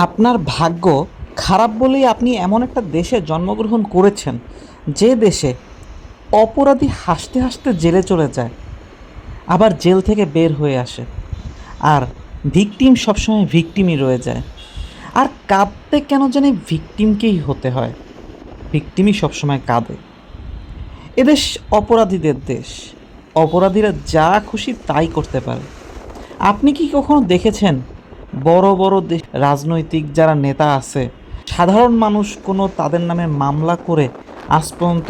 আপনার ভাগ্য খারাপ বলেই আপনি এমন একটা দেশে জন্মগ্রহণ করেছেন যে দেশে অপরাধী হাসতে হাসতে জেলে চলে যায়, আবার জেল থেকে বের হয়ে আসে। আর ভিকটিম সবসময় ভিকটিমই রয়ে যায়। আর কাঁদতে কেন জানি ভিকটিমকেই হতে হয়, ভিকটিমই সবসময় কাঁদে। এদেশ অপরাধীদের দেশ, অপরাধীরা যা খুশি তাই করতে পারে। আপনি কি কখনো দেখেছেন বড় বড় দেশ রাজনৈতিক যারা নেতা আছে, সাধারণ মানুষ কোনো তাদের নামে মামলা করে আজ পর্যন্ত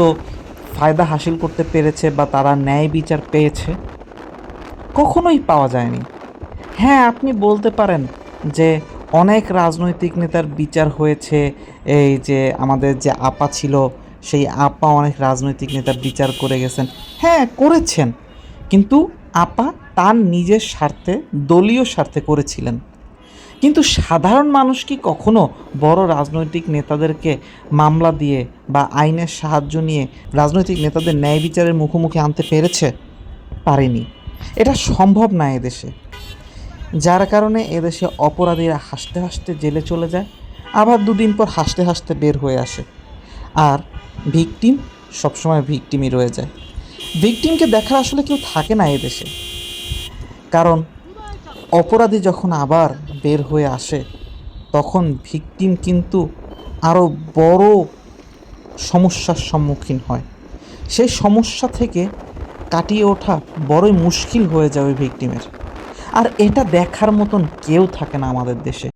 ফায়দা হাসিল করতে পেরেছে বা তারা ন্যায় বিচার পেয়েছে? কখনোই পাওয়া যায়নি। হ্যাঁ, আপনি বলতে পারেন যে অনেক রাজনৈতিক নেতার বিচার হয়েছে। এই যে আমাদের যে আপা ছিল, সেই আপা অনেক রাজনৈতিক নেতার বিচার করে গেছেন। হ্যাঁ, করেছেন, কিন্তু আপা তার নিজের স্বার্থে, দলীয় স্বার্থে করেছিলেন। কিন্তু সাধারণ মানুষ কি কখনো বড় রাজনৈতিক নেতাদেরকে মামলা দিয়ে বা আইনের সাহায্য নিয়ে রাজনৈতিক নেতাদের ন্যায় বিচারের মুখোমুখি আনতে পেরেছে? পারেনি। এটা সম্ভব না এদেশে। যার কারণে এদেশে অপরাধীরা হাসতে হাসতে জেলে চলে যায়, আবার দুদিন পর হাসতে হাসতে বের হয়ে আসে। আর ভিকটিম সবসময় ভিকটিমই রয়ে যায়। ভিকটিমকে দেখার আসলে কেউ থাকে না এদেশে। কারণ অপরাধী যখন আবার বের হয়ে আসে, তখন ভিকটিম কিন্তু আরও বড় সমস্যার সম্মুখীন হয়। সেই সমস্যা থেকে কাটিয়ে ওঠা বড়ই মুশকিল হয়ে যাবে ভিকটিমের। আর এটা দেখার মতন কেউ থাকে না আমাদের দেশে।